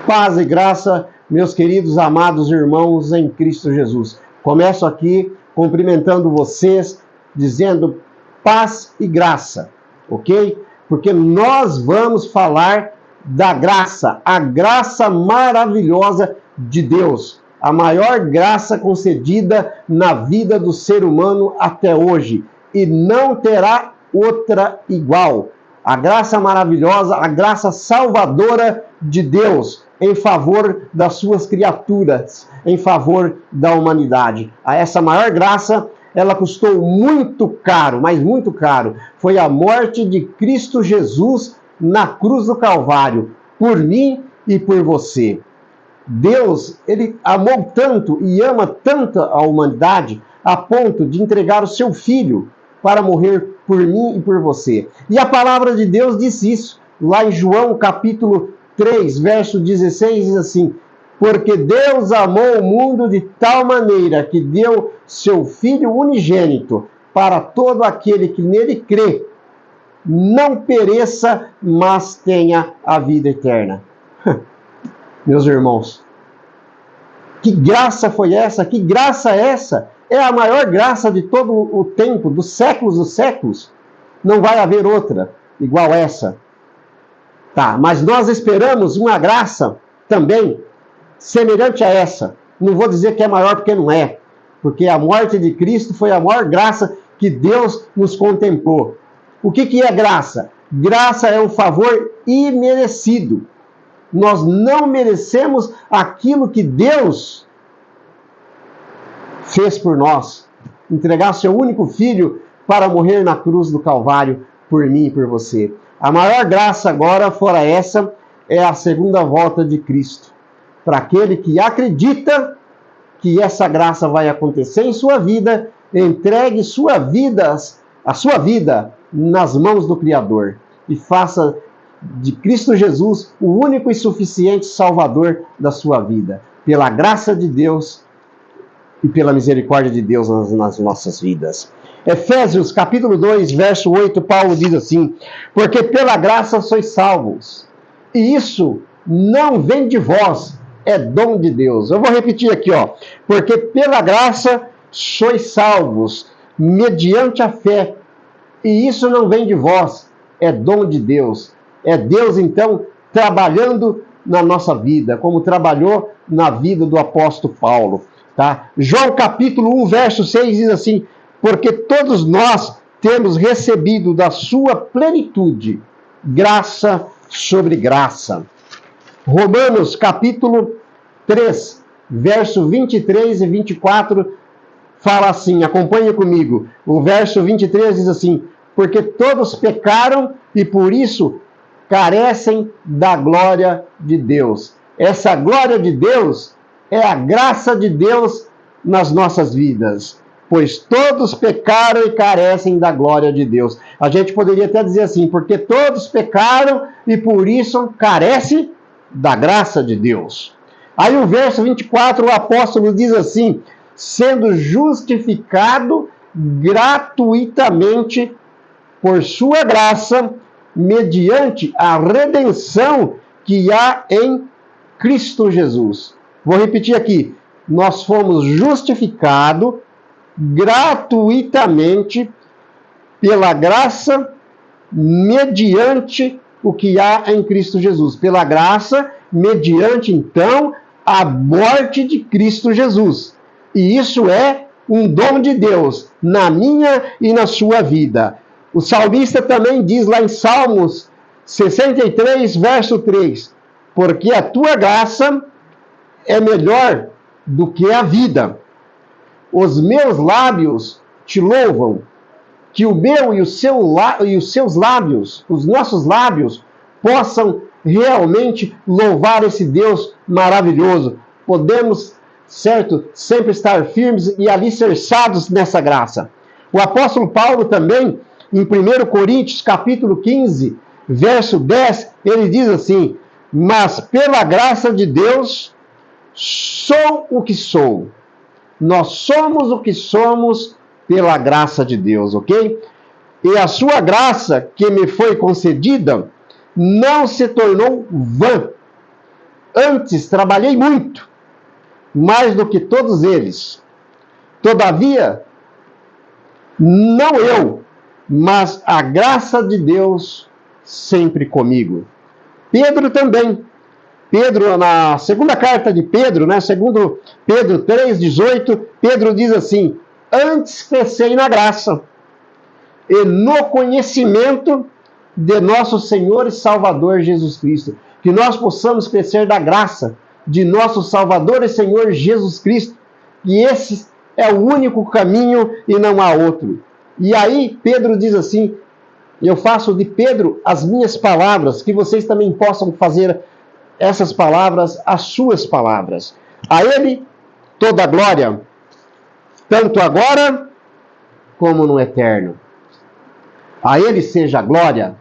Paz e graça, meus queridos, amados irmãos em Cristo Jesus. Começo aqui cumprimentando vocês, dizendo paz e graça, ok? Porque nós vamos falar da graça, a graça maravilhosa de Deus, a maior graça concedida na vida do ser humano até hoje, e não terá outra igual. A graça maravilhosa, a graça salvadora de Deus em favor das suas criaturas, em favor da humanidade. A essa maior graça, ela custou muito caro, mas muito caro. Foi a morte de Cristo Jesus na cruz do Calvário, por mim e por você. Deus, ele amou tanto e ama tanto a humanidade a ponto de entregar o seu Filho para morrer por mim e por você. E a palavra de Deus diz isso, lá em João capítulo 3, verso 16, diz assim: porque Deus amou o mundo de tal maneira que deu seu Filho unigênito para todo aquele que nele crê, não pereça, mas tenha a vida eterna. Meus irmãos, que graça foi essa? Que graça é essa? É a maior graça de todo o tempo, dos séculos dos séculos. Não vai haver outra igual essa. Tá, mas nós esperamos uma graça também semelhante a essa. Não vou dizer que é maior porque não é. Porque a morte de Cristo foi a maior graça que Deus nos contemplou. O que é graça? Graça é um favor imerecido. Nós não merecemos aquilo que Deus fez por nós. Entregar seu único filho para morrer na cruz do Calvário por mim e por você. A maior graça agora, fora essa, é a segunda volta de Cristo. Para aquele que acredita que essa graça vai acontecer em sua vida, entregue a sua vida nas mãos do Criador e faça de Cristo Jesus o único e suficiente Salvador da sua vida, pela graça de Deus e pela misericórdia de Deus nas nossas vidas. Efésios capítulo 2, verso 8, Paulo diz assim: porque pela graça sois salvos, e isso não vem de vós, é dom de Deus. Eu vou repetir aqui, ó. Porque pela graça sois salvos, mediante a fé, e isso não vem de vós, é dom de Deus. É Deus, então, trabalhando na nossa vida, como trabalhou na vida do apóstolo Paulo. Tá? João capítulo 1, verso 6 diz assim: porque todos nós temos recebido da sua plenitude graça sobre graça. Romanos capítulo 3, verso 23 e 24 fala assim, acompanhe comigo. O verso 23 diz assim: porque todos pecaram e por isso carecem da glória de Deus. Essa glória de Deus é a graça de Deus nas nossas vidas, pois todos pecaram e carecem da glória de Deus. A gente poderia até dizer assim: porque todos pecaram e por isso carecem da graça de Deus. Aí o verso 24, o apóstolo diz assim: sendo justificado gratuitamente por sua graça, mediante a redenção que há em Cristo Jesus. Vou repetir aqui: nós fomos justificados gratuitamente pela graça, mediante o que há em Cristo Jesus. Pela graça, mediante, então, a morte de Cristo Jesus. E isso é um dom de Deus na minha e na sua vida. O salmista também diz lá em Salmos 63, verso 3, porque a tua graça é melhor do que a vida. Os meus lábios te louvam, que o meu e os seus lábios, os nossos lábios, possam realmente louvar esse Deus maravilhoso. Podemos, certo, sempre estar firmes e alicerçados nessa graça. O apóstolo Paulo também, em 1 Coríntios capítulo 15, verso 10, ele diz assim: mas pela graça de Deus, sou o que sou. Nós somos o que somos pela graça de Deus, ok? E a sua graça que me foi concedida não se tornou vã. Antes trabalhei muito, mais do que todos eles. Todavia, não eu, mas a graça de Deus sempre comigo. Pedro também. Pedro, na segunda carta de Pedro, né, segundo Pedro 3,18, Pedro diz assim: antes crescei na graça e no conhecimento de nosso Senhor e Salvador Jesus Cristo. Que nós possamos crescer da graça de nosso Salvador e Senhor Jesus Cristo. E esse é o único caminho e não há outro. E aí Pedro diz assim, eu faço de Pedro as minhas palavras, que vocês também possam fazer essas palavras as suas palavras. A ele toda a glória, tanto agora como no eterno. A ele seja a glória,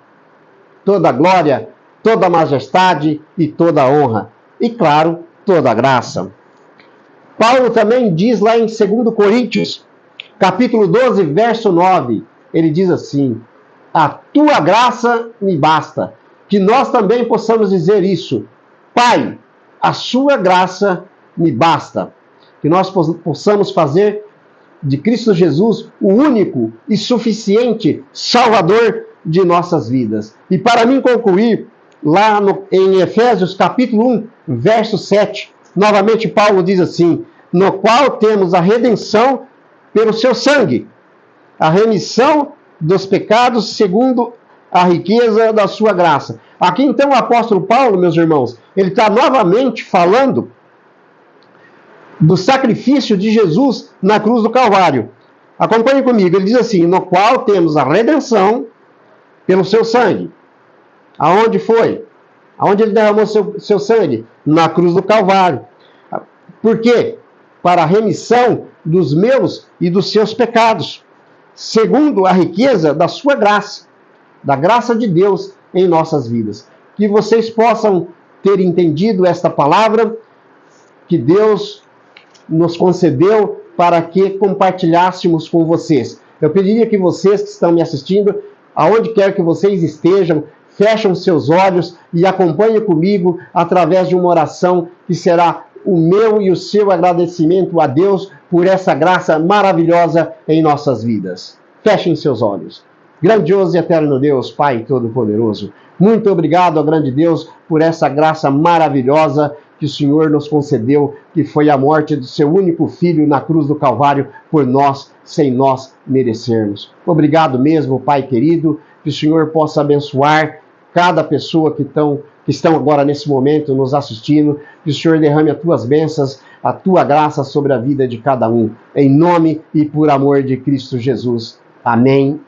toda a majestade e toda a honra. E claro, toda a graça. Paulo também diz lá em 2 Coríntios, capítulo 12, verso 9, ele diz assim: a tua graça me basta. Que nós também possamos dizer isso. Pai, a sua graça me basta. Que nós possamos fazer de Cristo Jesus o único e suficiente Salvador de nossas vidas. E para mim concluir, lá em Efésios capítulo 1, verso 7, novamente Paulo diz assim: no qual temos a redenção pelo seu sangue, a remissão dos pecados segundo a riqueza da sua graça. Aqui então o apóstolo Paulo, meus irmãos, ele está novamente falando do sacrifício de Jesus na cruz do Calvário. Acompanhe comigo, ele diz assim: no qual temos a redenção pelo seu sangue. Aonde foi? Aonde ele derramou seu sangue? Na cruz do Calvário. Por quê? Para a remissão dos meus e dos seus pecados, segundo a riqueza da sua graça, da graça de Deus em nossas vidas. Que vocês possam ter entendido esta palavra que Deus nos concedeu para que compartilhássemos com vocês. Eu pediria que vocês que estão me assistindo, aonde quer que vocês estejam, fechem seus olhos e acompanhem comigo através de uma oração que será o meu e o seu agradecimento a Deus por essa graça maravilhosa em nossas vidas. Fechem seus olhos. Grandioso e eterno Deus, Pai Todo-Poderoso, muito obrigado, ó grande Deus, por essa graça maravilhosa que o Senhor nos concedeu, que foi a morte do seu único Filho na cruz do Calvário por nós, sem nós merecermos. Obrigado mesmo, Pai querido, que o Senhor possa abençoar cada pessoa que estão agora nesse momento nos assistindo, que o Senhor derrame as tuas bênçãos, a tua graça sobre a vida de cada um. Em nome e por amor de Cristo Jesus. Amém.